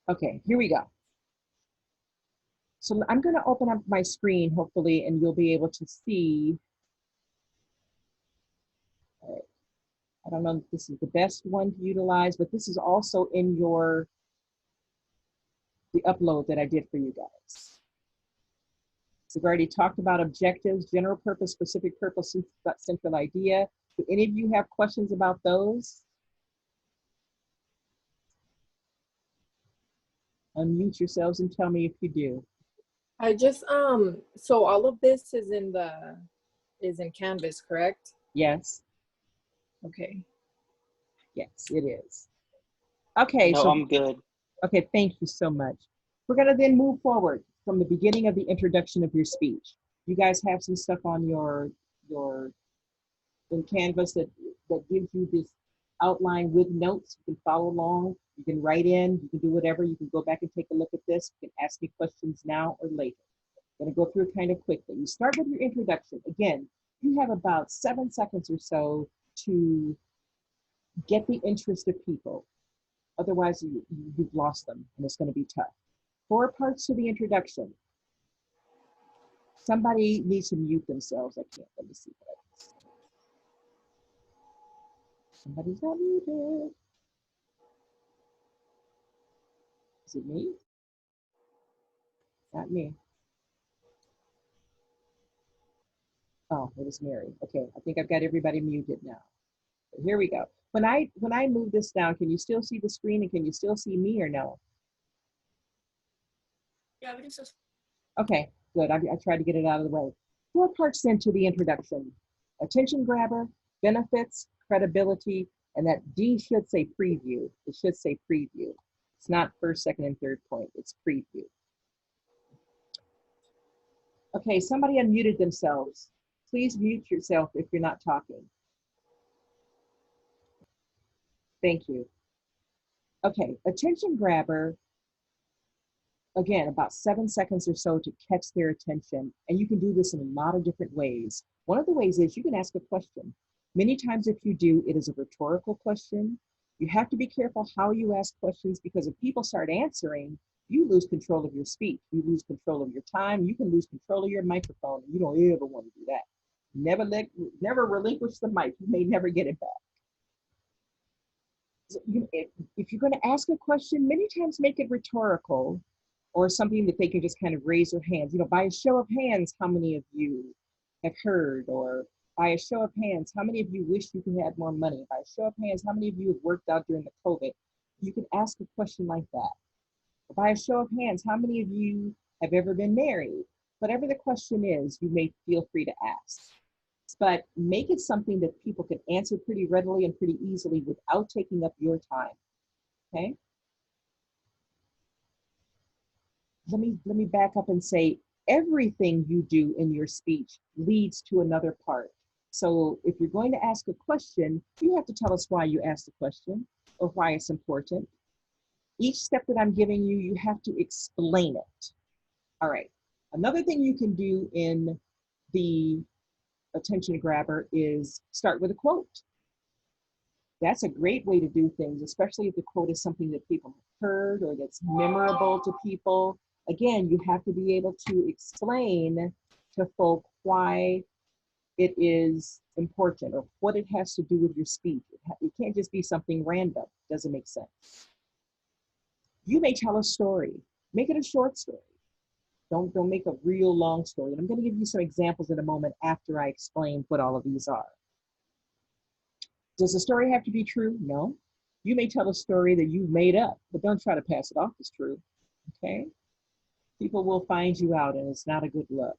Okay, here we go. So I'm going to open up my screen, hopefully, and you'll be able to see. All right. I don't know if this is the best one to utilize, but this is also in the upload that I did for you guys. We've already talked about objectives, general purpose, specific purpose, central idea. Do any of you have questions about those? Unmute yourselves and tell me if you do. I just so all of this is in Canvas, correct? Yes. Okay. Yes, it is. Okay, No, so I'm good. okay, thank you so much. We're gonna then move forward from the beginning of the introduction of your speech. You guys have some stuff on your in Canvas that gives you this outline with notes. You can follow along, you can write in, you can do whatever, you can go back and take a look at this. You can ask me questions now or later. I'm gonna go through kind of quickly. You start with your introduction. Again, you have about 7 seconds or so to get the interest of people. Otherwise, you've lost them and it's gonna be tough. 4 parts to the introduction. Somebody needs to mute themselves. I can't, let me see. Somebody's not muted. Is it me? Not me. Oh, it was Mary. Okay, I think I've got everybody muted now. So here we go. When I move this down, can you still see the screen and can you still see me or no? Yeah, we can still. Okay, good. I tried to get it out of the way. 4 parts then to the introduction. Attention grabber, benefits, credibility, and that D should say preview. It should say preview. It's not first, second, and third point. It's preview. Okay, somebody unmuted themselves. Please mute yourself if you're not talking. Thank you. Okay, attention grabber. Again, about 7 seconds or so to catch their attention. And you can do this in a lot of different ways. One of the ways is you can ask a question. Many times if you do, it is a rhetorical question. You have to be careful how you ask questions because if people start answering, you lose control of your speech. You lose control of your time. You can lose control of your microphone. You don't ever want to do that. Never relinquish the mic. You may never get it back. So if you're going to ask a question, many times make it rhetorical or something that they can just kind of raise their hands. You know, by a show of hands, how many of you have heard? Or by a show of hands, how many of you wish you could have more money? By a show of hands, how many of you have worked out during the COVID? You can ask a question like that. Or by a show of hands, how many of you have ever been married? Whatever the question is, you may feel free to ask. But make it something that people can answer pretty readily and pretty easily without taking up your time, okay? Let me back up and say everything you do in your speech leads to another part. So if you're going to ask a question, you have to tell us why you asked the question or why it's important. Each step that I'm giving you, you have to explain it. All right. Another thing you can do in the attention grabber is start with a quote. That's a great way to do things, especially if the quote is something that people have heard or that's memorable to people. Again, you have to be able to explain to folk why it is important or what it has to do with your speech. It can't just be something random. Doesn't make sense. You may tell a story. Make it a short story. Don't make a real long story. And I'm going to give you some examples in a moment after I explain what all of these are. Does the story have to be true? No. You may tell a story that you've made up, but don't try to pass it off as true, okay? People will find you out and it's not a good look.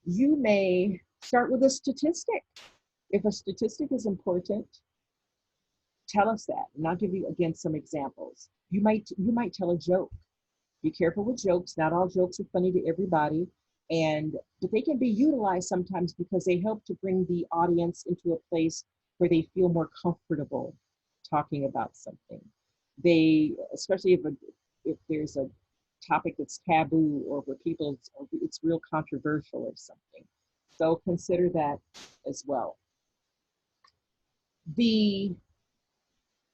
You may start with a statistic. If a statistic is important, tell us that. And I'll give you, again, some examples. You might tell a joke. Be careful with jokes. Not all jokes are funny to everybody. But they can be utilized sometimes because they help to bring the audience into a place where they feel more comfortable talking about something. Especially if there's a topic that's taboo or where it's real controversial or something. So consider that as well.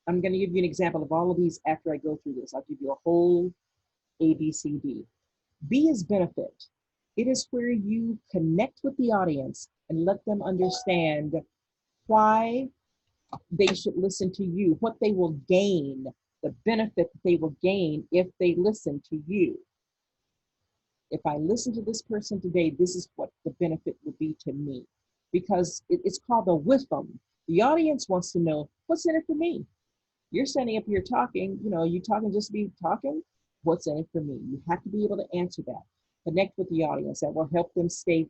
I'm I'm going to give you an example of all of these after I go through this. I'll give you a whole A, B, C, D. B is benefit. It is where you connect with the audience and let them understand why they should listen to you, what they will gain, the benefit that they will gain if they listen to you. If I listen to this person today, this is what the benefit would be to me. Because it's called the with them. The audience wants to know, what's in it for me? You're standing up here talking, you talking just to be talking? What's in it for me? You have to be able to answer that. Connect with the audience. That will help them stay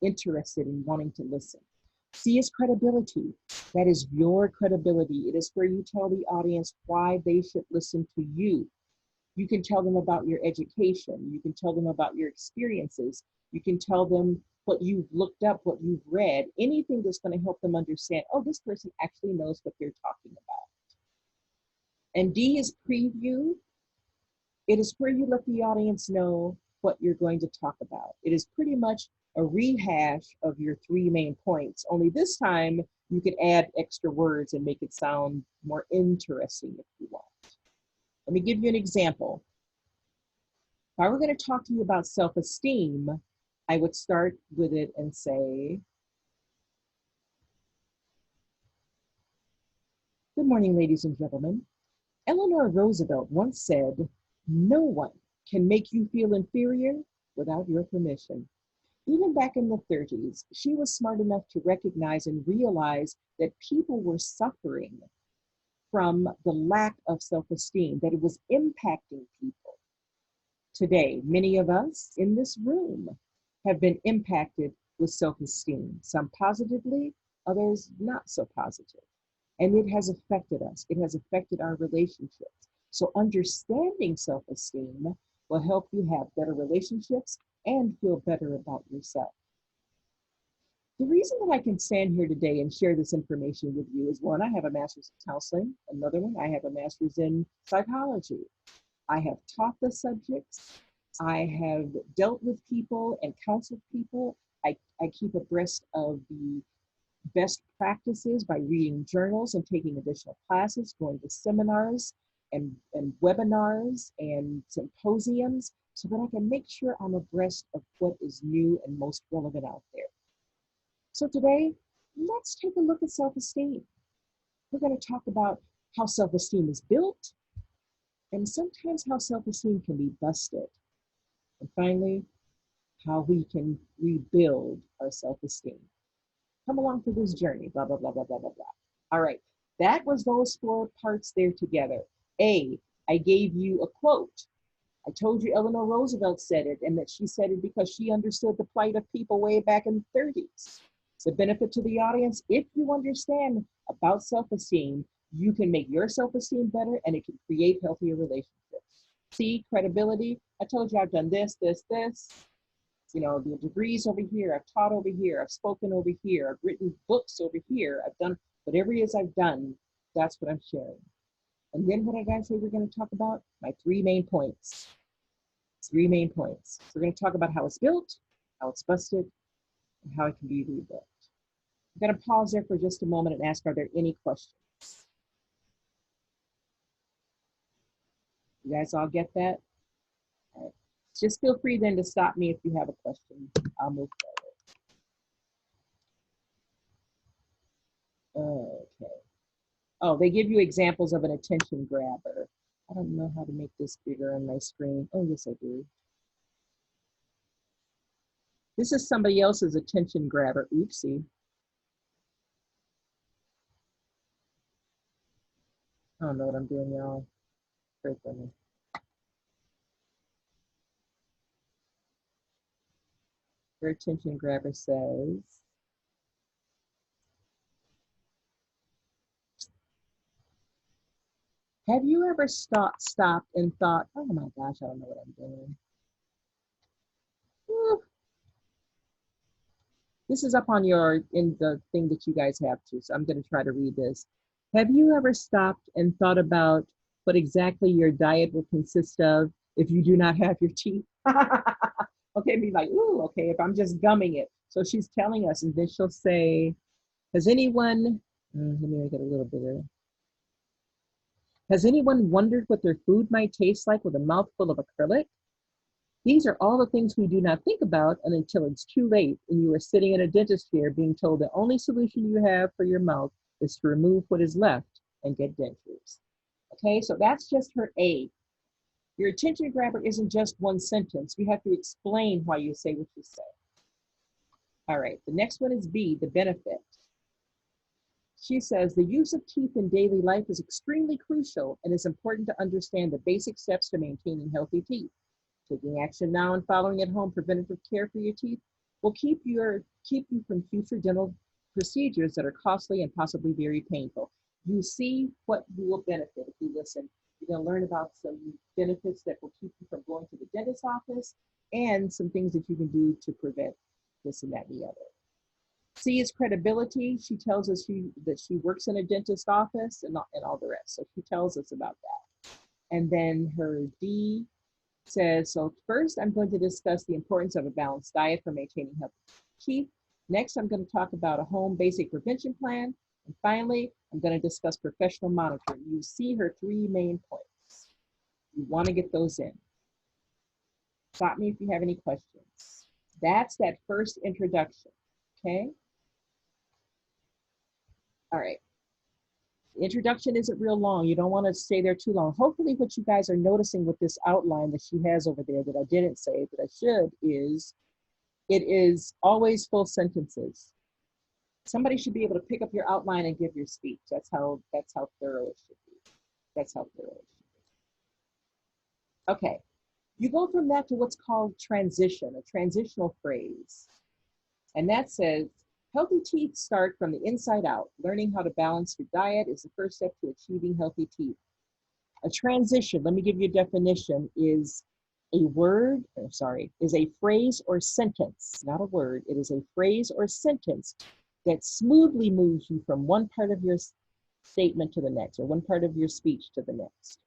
interested in wanting to listen. C is credibility. That is your credibility. It is where you tell the audience why they should listen to you. You can tell them about your education. You can tell them about your experiences. You can tell them what you've looked up, what you've read, anything that's going to help them understand, oh, this person actually knows what they're talking about. And D is preview. It is where you let the audience know what you're going to talk about. It is pretty much a rehash of your 3 main points, only this time you can add extra words and make it sound more interesting if you want. Let me give you an example. If I were going to talk to you about self-esteem, I would start with it and say, good morning, ladies and gentlemen. Eleanor Roosevelt once said, no one can make you feel inferior without your permission. Even back in the 30s, she was smart enough to recognize and realize that people were suffering from the lack of self-esteem, that it was impacting people. Today, many of us in this room have been impacted with self-esteem, some positively, others not so positive. And it has affected us. It has affected our relationships. So understanding self-esteem will help you have better relationships and feel better about yourself. The reason that I can stand here today and share this information with you is, one, I have a master's in counseling. Another one, I have a master's in psychology. I have taught the subjects. I have dealt with people and counseled people. I keep abreast of the best practices by reading journals and taking additional classes, going to seminars and webinars and symposiums so that I can make sure I'm abreast of what is new and most relevant out there. So today, let's take a look at self-esteem. We're going to talk about how self-esteem is built and sometimes how self-esteem can be busted. And finally, how we can rebuild our self-esteem. Come along for this journey, blah, blah, blah, blah, blah, blah, blah. All right, that was those 4 parts there together. A, I gave you a quote. I told you Eleanor Roosevelt said it, and that she said it because she understood the plight of people way back in the 30s. It's a benefit to the audience. If you understand about self-esteem, you can make your self-esteem better and it can create healthier relationships. C, credibility. I told you I've done this, this, this. The degrees over here, I've taught over here, I've spoken over here, I've written books over here, I've done whatever it is I've done, that's what I'm sharing. And then what did I say we're going to talk about? My 3 main points. 3 main points. So we're going to talk about how it's built, how it's busted, and how it can be rebuilt. I'm going to pause there for just a moment and ask, are there any questions? You guys all get that? All right. Just feel free then to stop me if you have a question. I'll move forward. Okay. Oh, they give you examples of an attention grabber. I don't know how to make this bigger on my screen. Oh, yes, I do. This is somebody else's attention grabber. Oopsie. I don't know what I'm doing, y'all. Pray for me. Your attention grabber says, have you ever stopped and thought, oh my gosh, I don't know what I'm doing. Whew. This is up on in the thing that you guys have too, so I'm going to try to read this. Have you ever stopped and thought about what exactly your diet will consist of if you do not have your teeth? Okay, be like, ooh, okay, if I'm just gumming it. So she's telling us, and then she'll say, has anyone, let me make it a little bigger. Has anyone wondered what their food might taste like with a mouthful of acrylic? These are all the things we do not think about until it's too late and you are sitting in a dentist chair being told the only solution you have for your mouth is to remove what is left and get dentures. Okay, so that's just her A. Your attention grabber isn't just one sentence. You have to explain why you say what you say. All right, the next one is B, the benefit. She says, the use of teeth in daily life is extremely crucial and it's important to understand the basic steps to maintaining healthy teeth. Taking action now and following at home preventative care for your teeth will keep you from future dental procedures that are costly and possibly very painful. You see what you will benefit if you listen. You're going to learn about some benefits that will keep you from going to the dentist's office and some things that you can do to prevent this and that and the other. C is credibility. She tells us that she works in a dentist's office and all the rest. So she tells us about that. And then her D says, so first I'm going to discuss the importance of a balanced diet for maintaining healthy teeth. Next, I'm going to talk about a home basic prevention plan. And finally, I'm going to discuss professional monitoring. You see her 3 main points. You want to get those in. Stop me if you have any questions. That's that first introduction, okay? All right. The introduction isn't real long. You don't want to stay there too long. Hopefully what you guys are noticing with this outline that she has over there that I didn't say, that I should, is it is always full sentences. Somebody should be able to pick up your outline and give your speech. That's how thorough it should be. That's how thorough it should be. Okay. You go from that to what's called transition, a transitional phrase. And that says, healthy teeth start from the inside out. Learning how to balance your diet is the first step to achieving healthy teeth. A transition, let me give you a definition, is a phrase or sentence, not a word. It is a phrase or sentence that smoothly moves you from one part of your statement to the next, or one part of your speech to the next.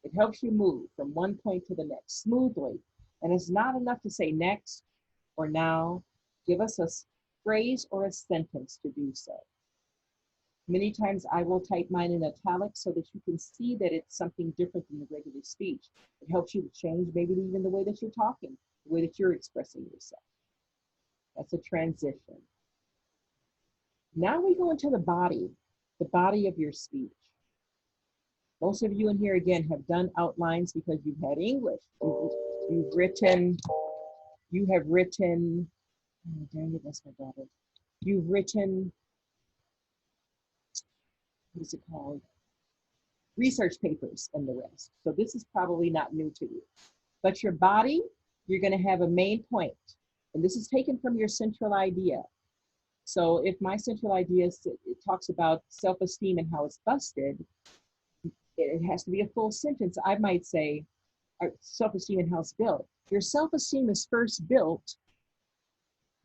It helps you move from one point to the next smoothly. And it's not enough to say next or now. Give us a phrase or a sentence to do so. Many times I will type mine in italics so that you can see that it's something different than the regular speech. It helps you to change maybe even the way that you're talking, the way that you're expressing yourself. That's a transition. Now we go into the body of your speech. Most of you in here, again, have done outlines because you've had English. You have written, oh, dang it, that's my daughter. You've written, what is it called? Research papers and the rest. So this is probably not new to you. But your body, you're going to have a main point. And this is taken from your central idea. So if my central idea, it talks about self-esteem and how it's busted, it has to be a full sentence. I might say, self-esteem and how it's built. Your self-esteem is first built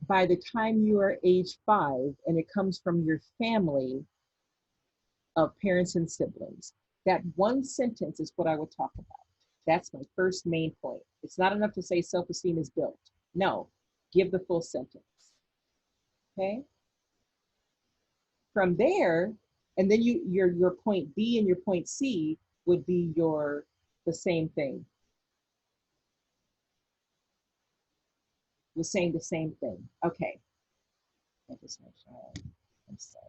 by the time you are age 5, and it comes from your family of parents and siblings. That one sentence is what I would talk about. That's my first main point. It's not enough to say self-esteem is built. No, give the full sentence. Okay? From there, and then your point B and your point C would be the same thing. We're saying the same thing. Okay. That is my child. I'm sorry.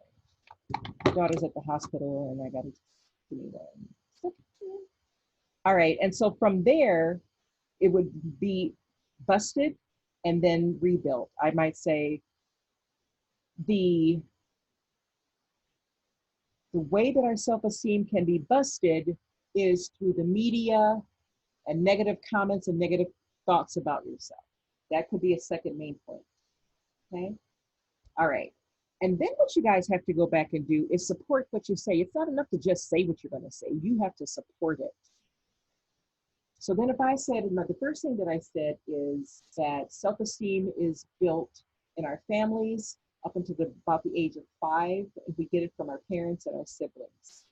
My daughter's at the hospital and I got to give me that. All right. And so from there, it would be busted and then rebuilt. I might say the way that our self-esteem can be busted is through the media and negative comments and negative thoughts about yourself. That could be a second main point, okay? All right, and then what you guys have to go back and do is support what you say. It's not enough to just say what you're gonna say. You have to support it. So then if I said, the first thing that I said is that self-esteem is built in our families up until about the age of 5, and we get it from our parents and our siblings.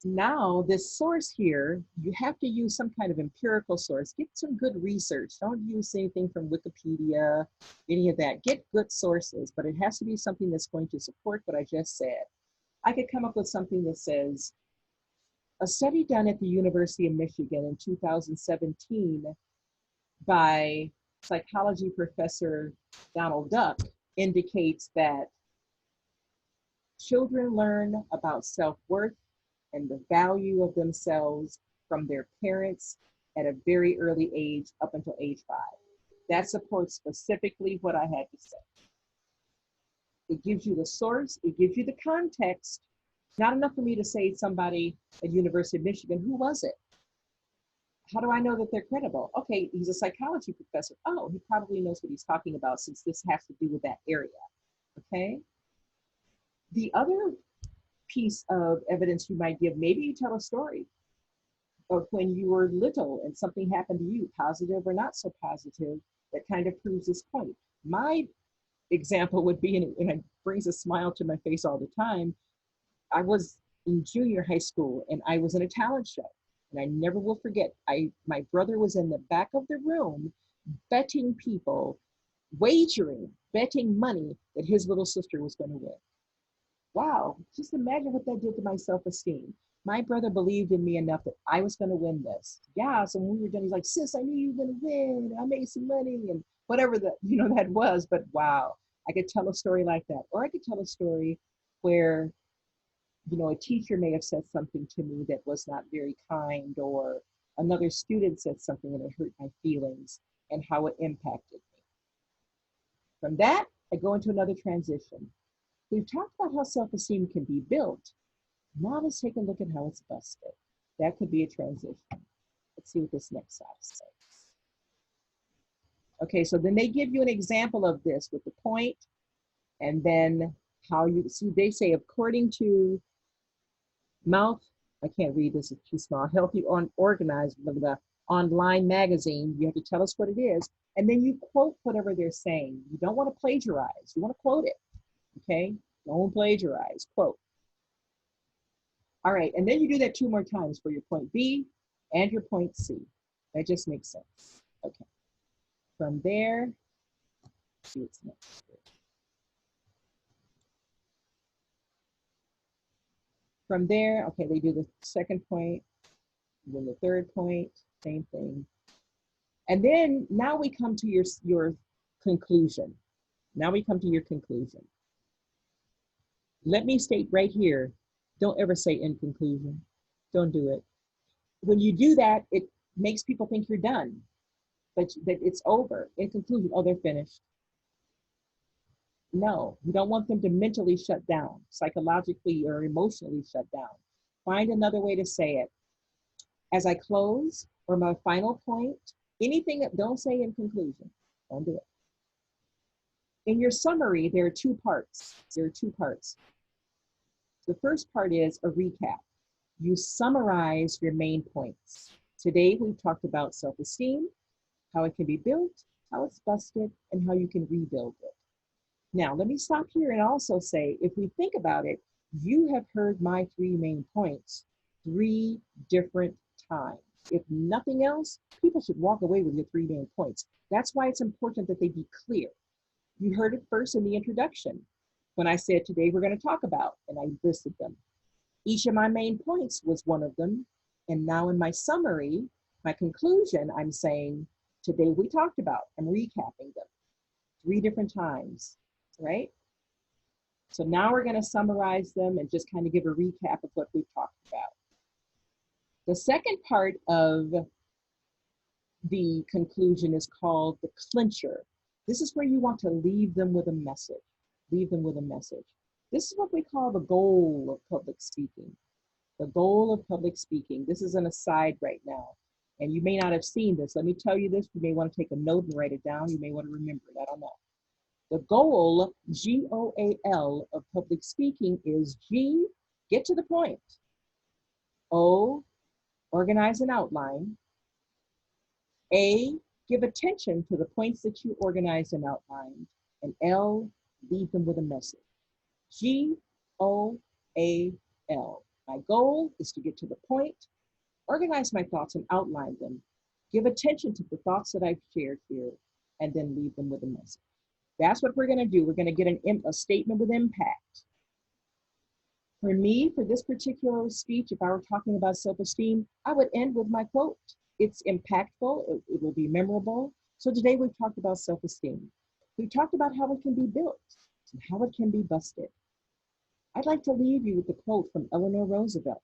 Now, this source here, you have to use some kind of empirical source. Get some good research. Don't use anything from Wikipedia, any of that. Get good sources, but it has to be something that's going to support what I just said. I could come up with something that says, a study done at the University of Michigan in 2017 by psychology professor Donald Duck indicates that children learn about self-worth and the value of themselves from their parents at a very early age up until age 5. That supports specifically what I had to say. It gives you the source, it gives you the context. Not enough for me to say somebody at University of Michigan. Who was it? How do I know that they're credible? Okay, he's a psychology professor. Oh, he probably knows what he's talking about since this has to do with that area. Okay. The other piece of evidence you might give, maybe you tell a story of when you were little and something happened to you, positive or not so positive, that kind of proves this point. My example would be, and it brings a smile to my face all the time, I was in junior high school and I was in a talent show. And I never will forget, my brother was in the back of the room betting people, wagering, betting money that his little sister was going to win. Wow, just imagine what that did to my self-esteem. My brother believed in me enough that I was going to win this. Yeah, so when we were done, he's like, sis, I knew you were going to win. I made some money and whatever that, that was. But wow, I could tell a story like that. Or I could tell a story where a teacher may have said something to me that was not very kind, or another student said something and it hurt my feelings and how it impacted me. From that, I go into another transition. We've talked about how self-esteem can be built. Now let's take a look at how it's busted. That could be a transition. Let's see what this next slide says. Okay, so then they give you an example of this with the point, and then how you see, they say according to Mouth, I can't read this, it's too small, Healthy Organized, the online magazine, you have to tell us what it is, and then you quote whatever they're saying. You don't want to plagiarize, you want to quote it, okay? Don't plagiarize, quote. All right, and then you do that 2 more times for your point B and your point C. That just makes sense. Okay. From there, let's see what's next. From there, okay, they do the second point, then the third point, same thing. And then now we come to your conclusion. Now we come to your conclusion. Let me state right here, don't ever say in conclusion. Don't do it. When you do that, it makes people think you're done, but that it's over. In conclusion, oh, they're finished. No, you don't want them to mentally shut down, psychologically or emotionally shut down. Find another way to say it. As I close, or my final point, anything that don't say in conclusion, don't do it. In your summary, there are 2 parts. There are 2 parts. The first part is a recap. You summarize your main points. Today, we've talked about self-esteem, how it can be built, how it's busted, and how you can rebuild it. Now, let me stop here and also say, if we think about it, you have heard my 3 main points 3 different times. If nothing else, people should walk away with your 3 main points. That's why it's important that they be clear. You heard it first in the introduction when I said today we're going to talk about, and I listed them. Each of my main points was one of them. And now in my summary, my conclusion, I'm saying today we talked about, I'm recapping them 3 different times, right? So now we're going to summarize them and just kind of give a recap of what we've talked about. The second part of the conclusion is called the clincher. This is where you want to leave them with a message. Leave them with a message. This is what we call the goal of public speaking. The goal of public speaking. This is an aside right now. And you may not have seen this. Let me tell you this. You may want to take a note and write it down. You may want to remember it. I don't know. The goal, G-O-A-L, of public speaking is G, get to the point. O, organize and outline. A, give attention to the points that you organized and outlined. And L, leave them with a message. G-O-A-L. My goal is to get to the point, organize my thoughts and outline them, give attention to the thoughts that I've shared here, and then leave them with a message. That's what we're going to do. We're going to get a statement with impact. For me, for this particular speech, if I were talking about self-esteem, I would end with my quote. It's impactful, it will be memorable. So today we've talked about self-esteem. We've talked about how it can be built and how it can be busted. I'd like to leave you with a quote from Eleanor Roosevelt.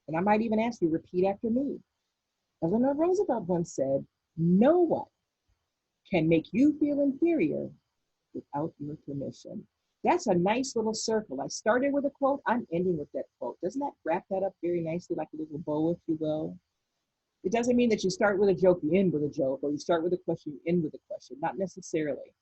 And I might even ask you to repeat after me. Eleanor Roosevelt once said, "No one can make you feel inferior without your permission." That's a nice little circle. I started with a quote, I'm ending with that quote. Doesn't that wrap that up very nicely, like a little bow, if you will? It doesn't mean that you start with a joke, you end with a joke, or you start with a question, you end with a question, not necessarily.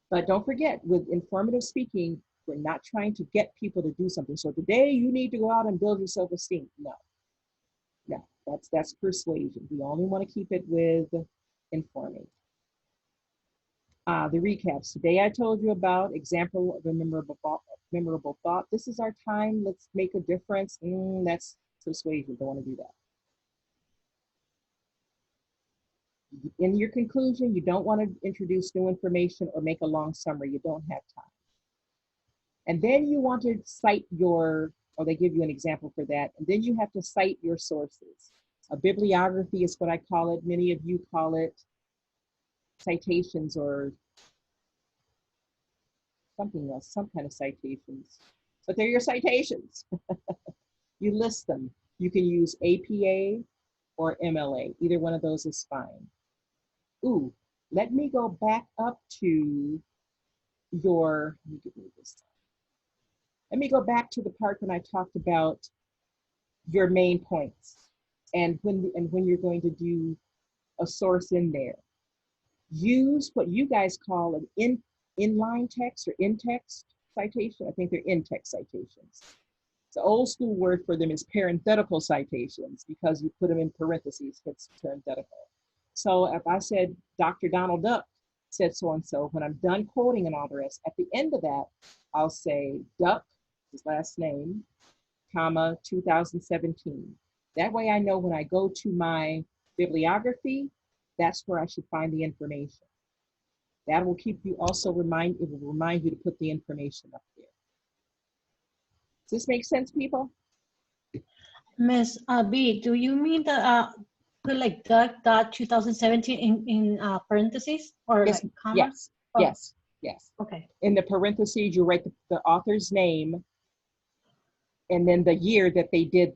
But don't forget, with informative speaking, we're not trying to get people to do something. So today you need to go out and build your self-esteem. No, that's persuasion. We only want to keep it with informing. The recaps. Today I told you about example of a memorable thought. This is our time. Let's make a difference. That's persuasion. Don't want to do that. In your conclusion, you don't want to introduce new information or make a long summary. You don't have time. And then you want to cite or they give you an example for that. And then you have to cite your sources. A bibliography is what I call it. Many of you call it citations or something else, some kind of citations. But they're your citations. You list them. You can use APA or MLA. Either one of those is fine. Ooh, let me go back up to your, let me go back to the part when I talked about your main points and when you're going to do a source in there. Use what you guys call an inline text or in-text citation. I think they're in-text citations. The old school word for them is parenthetical citations because you put them in parentheses, it's parenthetical. So if I said, Dr. Donald Duck said so-and-so, when I'm done quoting and all the rest, at the end of that, I'll say Duck, his last name, comma, 2017. That way I know when I go to my bibliography, that's where I should find the information. That will keep you also it will remind you to put the information up there. Does this make sense, people? Miss B, do you mean the put like dot 2017 in parentheses or Yes, like comma? yes, Oh. yes. Okay. In the parentheses, you write the author's name and then the year that they did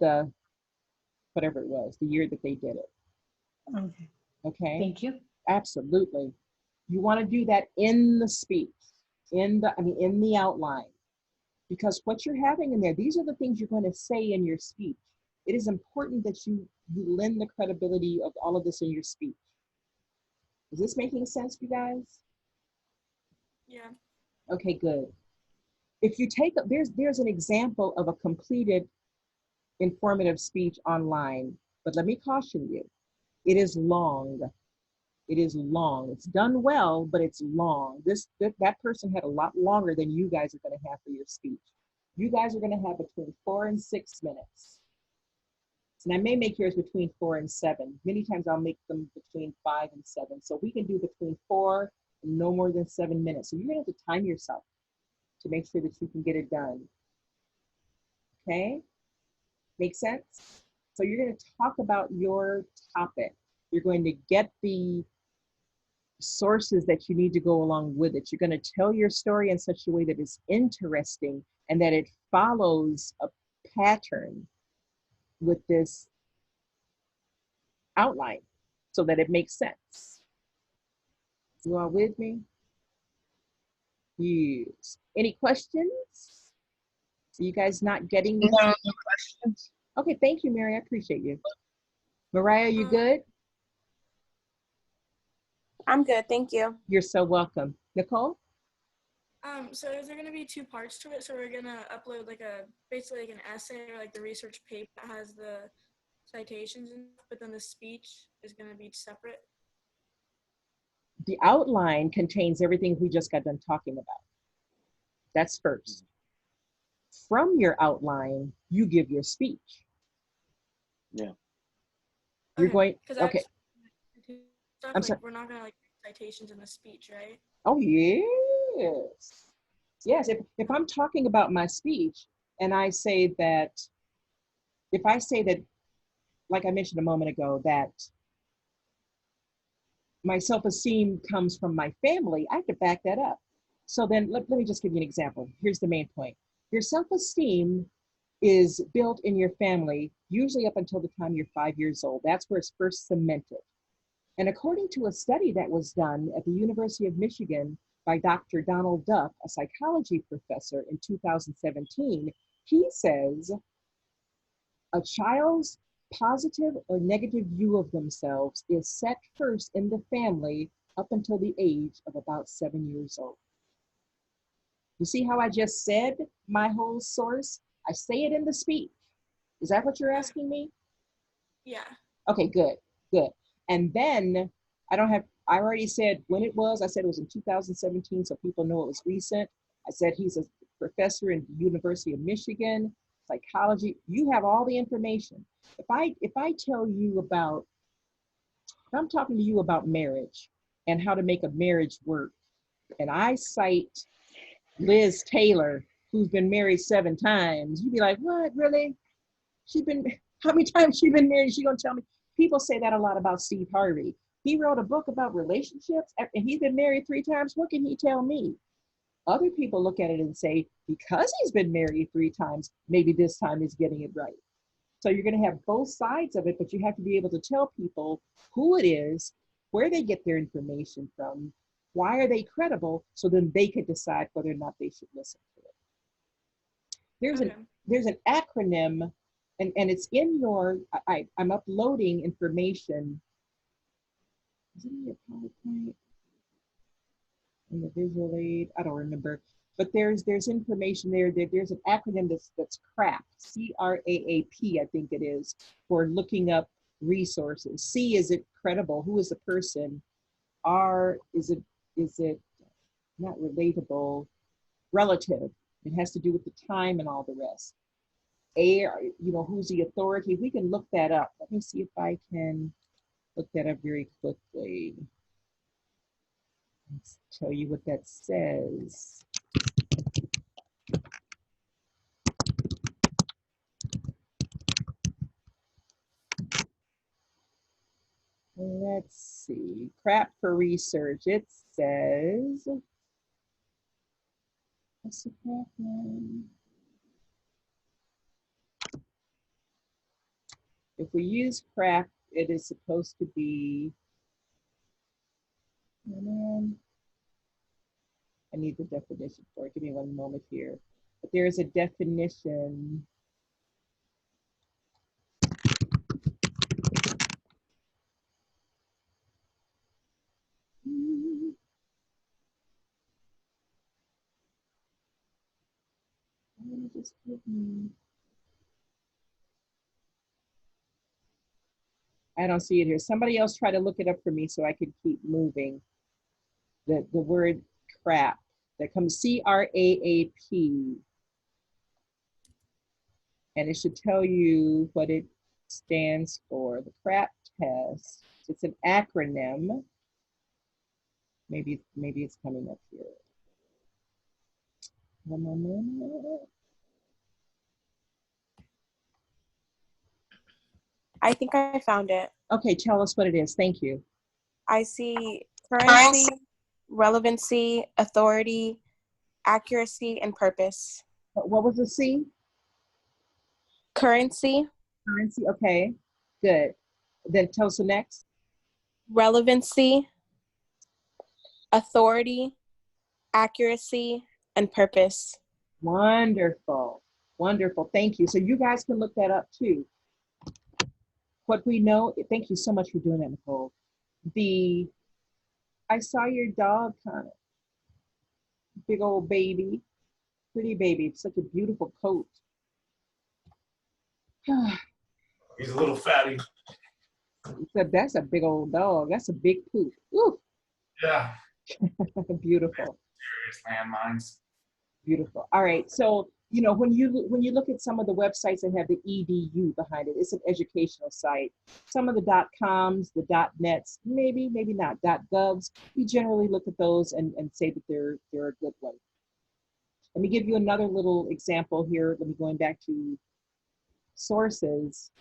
whatever it was, the year that they did it. Okay. Okay. Thank you. Absolutely. You want to do that in the speech, in the outline, because what you're having in there, these are the things you're going to say in your speech. It is important that you lend the credibility of all of this in your speech. Is this making sense, you guys? Yeah. Okay, good. If you take, there's an example of a completed informative speech online, but let me caution you, it is long. It is long. It's done well, but it's long. That person had a lot longer than you guys are going to have for your speech. You guys are going to have between 4 and 6 minutes. And I may make yours between 4 and 7. Many times I'll make them between 5 and 7. So we can do between 4 and no more than 7 minutes. So you're going to have to time yourself to make sure that you can get it done. Okay? Make sense? So you're going to talk about your topic. You're going to get the sources that you need to go along with it. You're going to tell your story in such a way that is interesting and that it follows a pattern with this outline so that it makes sense. You all with me? Yes. Any questions? Are you guys not getting this? No questions. Okay, thank you, Mary. I appreciate you. Mariah, you good? I'm good, thank you. You're so welcome. Nicole? So is there gonna be 2 parts to it? So we're gonna upload basically like an essay or like the research paper that has the citations and stuff, but then the speech is gonna be separate? The outline contains everything we just got done talking about. That's first. From your outline, you give your speech. Yeah. You're going, okay. Stuff, I'm like, sorry. we're not gonna like citations in the speech, right? Oh, yes. Yes, if I'm talking about my speech, and I say that, if I say that, like I mentioned a moment ago, that my self-esteem comes from my family, I have to back that up. So then let me just give you an example. Here's the main point. Your self-esteem is built in your family, usually up until the time you're 5 years old. That's where it's first cemented. And according to a study that was done at the University of Michigan by Dr. Donald Duck, a psychology professor, in 2017, he says a child's positive or negative view of themselves is set first in the family up until the age of about 7 years old. You see how I just said my whole source? I say it in the speech. Is that what you're asking me? Yeah. Okay, good, good. And then I already said when it was. I said it was in 2017, so people know it was recent. I said he's a professor in the University of Michigan, psychology. You have all the information. If I tell you about, if I'm talking to you about marriage and how to make a marriage work, and I cite Liz Taylor, who's been married 7 times, you'd be like, what, really? How many times she been married? She gonna tell me? People say that a lot about Steve Harvey. He wrote a book about relationships and he's been married 3 times. What can he tell me? Other people look at it and say, because he's been married 3 times, maybe this time he's getting it right. So you're gonna have both sides of it, but you have to be able to tell people who it is, where they get their information from, why are they credible, so then they could decide whether or not they should listen to it. There's an acronym, and it's in your, I'm uploading information. Is it in your PowerPoint? In the visual aid? I don't remember. But there's information there. There's an acronym that's CRAP, C-R-A-A-P, I think it is, for looking up resources. C, is it credible? Who is the person? R, is it not relatable? Relative. It has to do with the time and all the rest. A, who's the authority? We can look that up. Let me see if I can look that up very quickly. Let's tell you what that says. Let's see. Crap for research. It says, what's the crap one? If we use crap, it is supposed to be, I need the definition for it. Give me one moment here. But there's a definition. Just give me. I don't see it here. Somebody else try to look it up for me so I can keep moving. The word crap, that comes C-R-A-A-P. And it should tell you what it stands for. The crap test. It's an acronym. Maybe it's coming up here. One moment. I think I found it. Okay, tell us what it is. Thank you. I see currency, relevancy, authority, accuracy, and purpose. What was the C? Currency, Currency, okay, good. Then tell us the next. relevancy, authority, accuracy, and purpose. Wonderful, wonderful, thank you. So you guys can look that up too. What we know, thank you so much for doing that, Nicole. I saw your dog, kind of big old baby, pretty baby, such a beautiful coat. He's a little fatty. That's a big old dog. That's a big poop. Ooh. Yeah. Beautiful. Serious landmines. Beautiful. All right. So, when you look at some of the websites that have the edu behind it, it's an educational site. Some of the .coms, the .nets, maybe not .govs. We generally look at those and say that they're a good one. Let me give you another little example here. Let me going back to sources.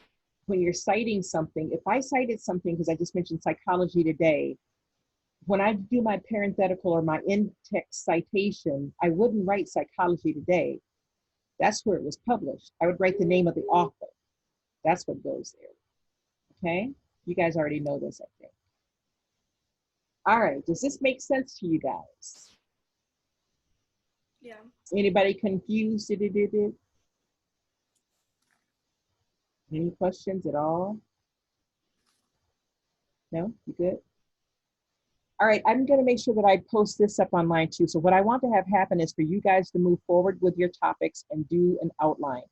When you're citing something, if I cited something, because I just mentioned Psychology Today, when I do my parenthetical or my in-text citation, I wouldn't write Psychology Today. That's where it was published. I would write the name of the author. That's what goes there. Okay? You guys already know this, I think. All right, does this make sense to you guys? Yeah. Anybody confused? Any questions at all? No? You good? All right, I'm gonna make sure that I post this up online too. So what I want to have happen is for you guys to move forward with your topics and do an outline.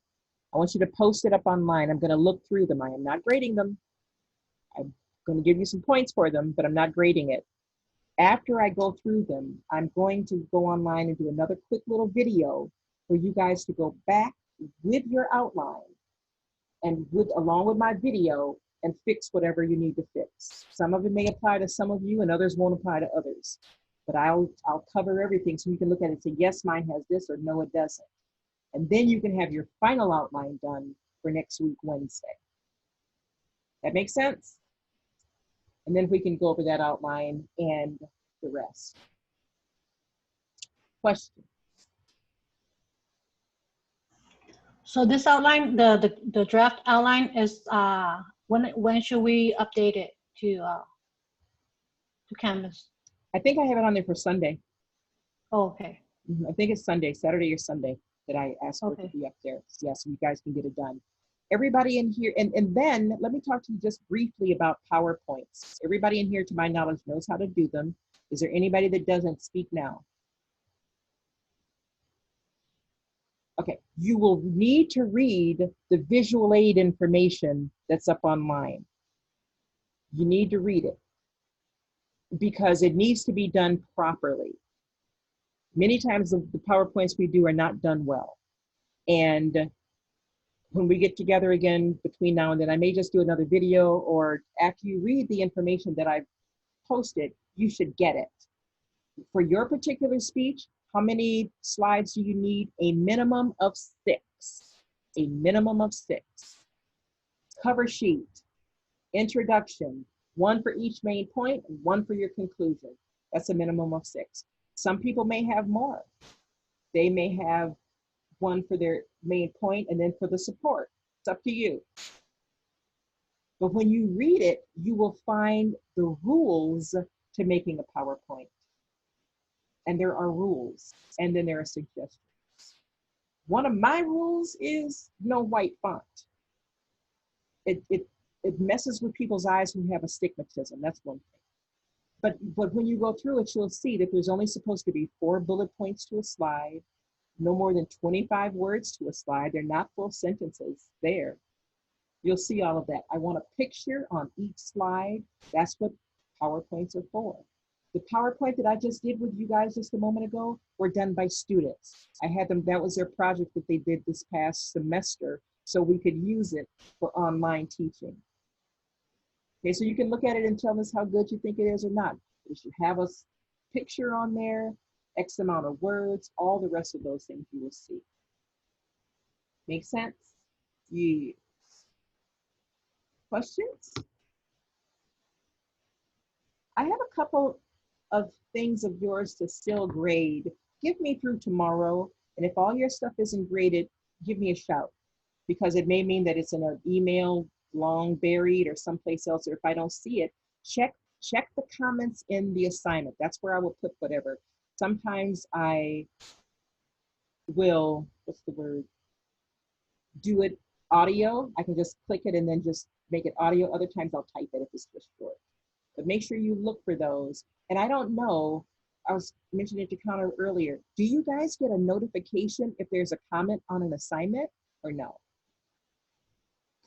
I want you to post it up online. I'm gonna look through them. I am not grading them. I'm gonna give you some points for them, but I'm not grading it. After I go through them, I'm going to go online and do another quick little video for you guys to go back with your outline and along with my video and fix whatever you need to fix. Some of it may apply to some of you and others won't apply to others. But I'll cover everything so you can look at it and say, yes, mine has this, or no, it doesn't. And then you can have your final outline done for next week, Wednesday. That makes sense? And then we can go over that outline and the rest. Question? So this outline, the draft outline is, when should we update it to Canvas? I think I have it on there for Sunday. Oh, okay. I think it's Sunday, Saturday or Sunday that I asked for it Okay. to be up there. Yeah, so you guys can get it done. Everybody in here, and then let me talk to you just briefly about PowerPoints. Everybody in here, to my knowledge, knows how to do them. Is there anybody that doesn't? Speak now? Okay, you will need to read the visual aid information that's up online. You need to read it because it needs to be done properly. Many times the PowerPoints we do are not done well. And when we get together again between now and then, I may just do another video, or after you read the information that I've posted, you should get it. For your particular speech, how many slides do you need? A minimum of 6. A minimum of 6. Cover sheet, introduction, 1 for each main point, 1 for your conclusion. That's a minimum of 6. Some people may have more. They may have 1 for their main point and then for the support. It's up to you. But when you read it, you will find the rules to making a PowerPoint. And there are rules, and then there are suggestions. One of my rules is no white font. It messes with people's eyes who have astigmatism. That's one thing. But when you go through it, you'll see that there's only supposed to be 4 bullet points to a slide, no more than 25 words to a slide. They're not full sentences there. You'll see all of that. I want a picture on each slide. That's what PowerPoints are for. The PowerPoint that I just did with you guys just a moment ago were done by students. I had them, that was their project that they did this past semester, so we could use it for online teaching. Okay, so you can look at it and tell us how good you think it is or not. It should have a picture on there, X amount of words, all the rest of those things you will see. Make sense? Yes. Questions? I have a couple of things of yours to still grade. Give me through tomorrow, and if all your stuff isn't graded, give me a shout, because it may mean that it's in an email long buried or someplace else, or if I don't see it, check the comments in the assignment. That's where I will put whatever. Sometimes I will, what's the word, do it audio. I can just click it and then just make it audio. Other times I'll type it if it's just short. But make sure you look for those. And I don't know, I was mentioning to Connor earlier, do you guys get a notification if there's a comment on an assignment or no?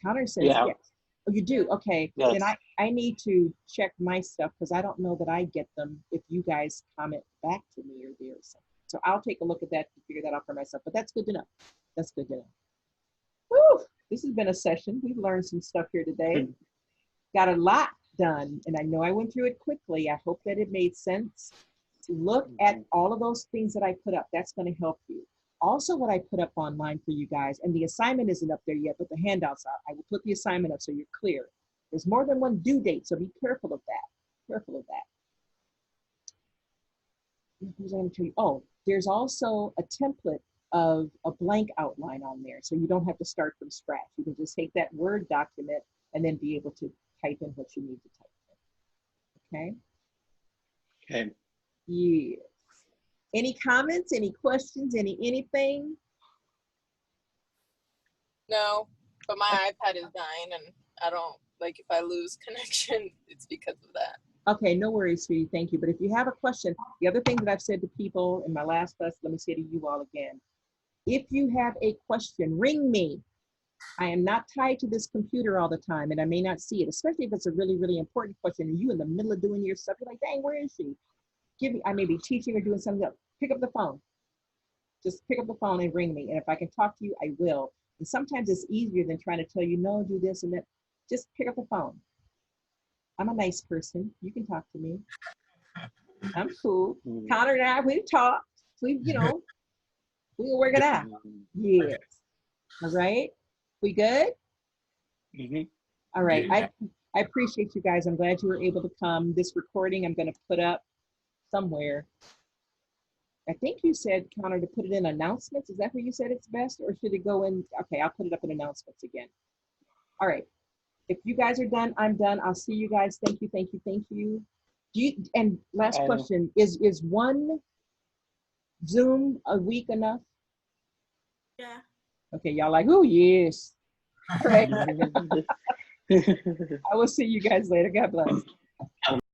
Connor says Yeah. yes. Oh, you do? Okay. Yes. Then I need to check my stuff because I don't know that I get them if you guys comment back to me or there or something. So I'll take a look at that to figure that out for myself. But that's good to know. That's good to know. Woo! This has been a session. We've learned some stuff here today. Got a lot done, and I know I went through it quickly. I hope that it made sense. Look at all of those things that I put up. That's going to help you. Also, what I put up online for you guys, and the assignment isn't up there yet, but the handouts are. I will put the assignment up so you're clear. There's more than one due date, so be careful of that. Careful of that. What was I going to tell you? Oh, there's also a template of a blank outline on there, so you don't have to start from scratch. You can just take that Word document and then be able to type in what you need to type in. Okay? Okay. Yes. Any comments, any questions, anything? No, but my iPad is dying, and I don't like if I lose connection, it's because of that. Okay, no worries, sweetie. Thank you. But if you have a question, the other thing that I've said to people in my last class, let me say to you all again. If you have a question, ring me. I am not tied to this computer all the time, and I may not see it, especially if it's a really, really important question and you in the middle of doing your stuff, you're like, dang, where is she? I may be teaching or doing something else. Pick up the phone. Just pick up the phone and ring me. And if I can talk to you, I will. And sometimes it's easier than trying to tell you, no, do this and that. Just pick up the phone. I'm a nice person. You can talk to me. I'm cool. Connor and I, we've talked. We can work it out. Yes. All right. We good? Mm-hmm. All right. Yeah. I appreciate you guys. I'm glad you were able to come. This recording I'm going to put up somewhere. I think you said, Connor, to put it in announcements. Is that where you said it's best, or should it go in? Okay, I'll put it up in announcements again. All right. If you guys are done, I'm done. I'll see you guys. Thank you, thank you, thank you. And last question, is one Zoom a week enough? Yeah. Okay, y'all like, oh, yes. All right. I will see you guys later. God bless.